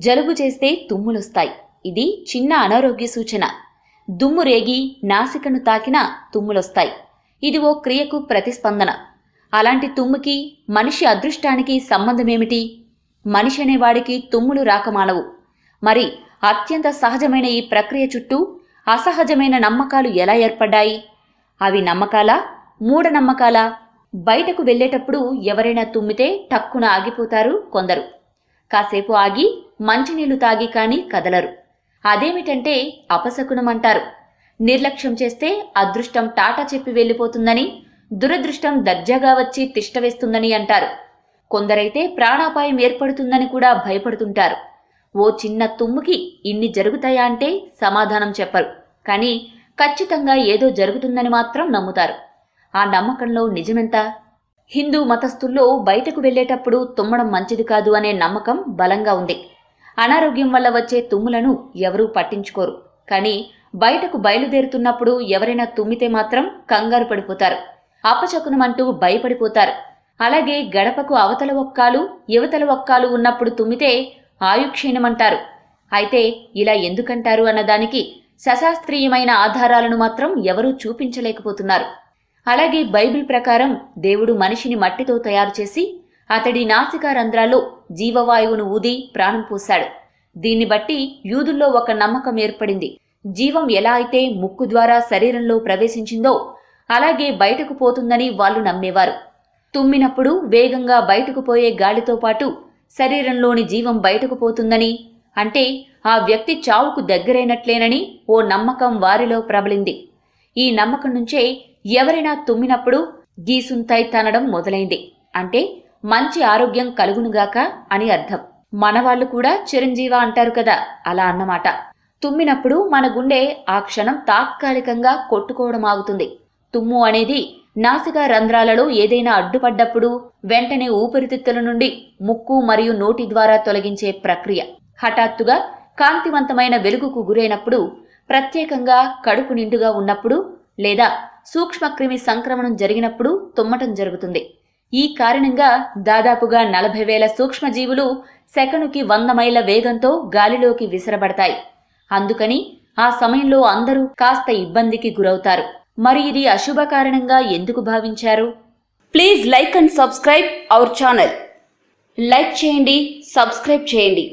జలుబు చేస్తే తుమ్ములొస్తాయి. ఇది చిన్న అనారోగ్య సూచన. దుమ్ము రేగి నాసికను తాకినా తుమ్ములొస్తాయి. ఇది ఓ క్రియకు ప్రతిస్పందన. అలాంటి తుమ్ముకి మనిషి అదృష్టానికి సంబంధమేమిటి? మనిషి అనేవాడికి తుమ్ములు రాకమానవు. మరి అత్యంత సహజమైన ఈ ప్రక్రియ చుట్టూ అసహజమైన నమ్మకాలు ఎలా ఏర్పడ్డాయి? అవి నమ్మకాలా, మూఢనమ్మకాలా? బయటకు వెళ్లేటప్పుడు ఎవరైనా తుమ్మితే టక్కున ఆగిపోతారు కొందరు. కాసేపు ఆగి మంచినీళ్లు తాగి కానీ కదలరు. అదేమిటంటే అపశకునమంటారు. నిర్లక్ష్యం చేస్తే అదృష్టం టాటా చెప్పి వెళ్ళిపోతుందని, దురదృష్టం దర్జాగా వచ్చి తిష్టవేస్తుందని అంటారు. కొందరైతే ప్రాణాపాయం ఏర్పడుతుందని కూడా భయపడుతుంటారు. ఓ చిన్న తుమ్ముకి ఇన్ని జరుగుతాయా అంటే సమాధానం చెప్పరు. కానీ ఖచ్చితంగా ఏదో జరుగుతుందని మాత్రం నమ్ముతారు. ఆ నమ్మకంలో నిజమెంత? హిందూ మతస్థుల్లో బయటకు వెళ్లేటప్పుడు తుమ్మడం మంచిది కాదు అనే నమ్మకం బలంగా ఉంది. అనారోగ్యం వల్ల వచ్చే తుమ్ములను ఎవరూ పట్టించుకోరు. కానీ బయటకు బయలుదేరుతున్నప్పుడు ఎవరైనా తుమ్మితే మాత్రం కంగారు పడిపోతారు. అపశకునమంటూ భయపడిపోతారు. అలాగే గడపకు అవతల ఒక్కాలు యువతల ఒక్కాలు ఉన్నప్పుడు తుమ్మితే ఆయుక్షీణమంటారు. అయితే ఇలా ఎందుకంటారు అన్నదానికి సశాస్త్రీయమైన ఆధారాలను మాత్రం ఎవరూ చూపించలేకపోతున్నారు. అలాగే బైబిల్ ప్రకారం దేవుడు మనిషిని మట్టితో తయారు చేసి అతడి నాసికా రంధ్రాల్లో జీవవాయువును ఊది ప్రాణం పోశాడు. దీన్ని బట్టి యూదుల్లో ఒక నమ్మకం ఏర్పడింది. జీవం ఎలా అయితే ముక్కు ద్వారా శరీరంలో ప్రవేశించిందో అలాగే బయటకు పోతుందని వాళ్ళు నమ్మేవారు. తుమ్మినప్పుడు వేగంగా బయటకు పోయే గాలితో పాటు శరీరంలోని జీవం బయటకు పోతుందని, అంటే ఆ వ్యక్తి చావుకు దగ్గరైనట్లేనని ఓ నమ్మకం వారిలో ప్రబలింది. ఈ నమ్మకం నుంచే ఎవరైనా తుమ్మినప్పుడు గీసుంతై తనడం మొదలైంది. అంటే మంచి ఆరోగ్యం కలుగునుగాక అని అర్థం. మనవాళ్లు కూడా చిరంజీవ అంటారు కదా, అలా అన్నమాట. తుమ్మినప్పుడు మన గుండె ఆ క్షణం తాత్కాలికంగా కొట్టుకోవడం ఆగుతుంది. తుమ్ము అనేది నాసికా రంధ్రాలలో ఏదైనా అడ్డుపడ్డప్పుడు వెంటనే ఊపిరితిత్తుల నుండి ముక్కు మరియు నోటి ద్వారా తొలగించే ప్రక్రియ. హఠాత్తుగా కాంతివంతమైన వెలుగుకు గురైనప్పుడు, ప్రత్యేకంగా కడుపు నిండుగా ఉన్నప్పుడు లేదా సూక్ష్మక్రిమి సంక్రమణం జరిగినప్పుడు తుమ్మటం జరుగుతుంది. ఈ కారణంగా దాదాపుగా 40,000 సూక్ష్మజీవులు సెకనుకి 100 మైళ్ళ వేగంతో గాలిలోకి విసిరబడతాయి. అందుకని ఆ సమయంలో అందరూ కాస్త ఇబ్బందికి గురవుతారు. మరి ఇది అశుభ కారణంగా ఎందుకు భావించారు? Please like and subscribe our channel. Like చేయండి, సబ్స్క్రైబ్ చేయండి.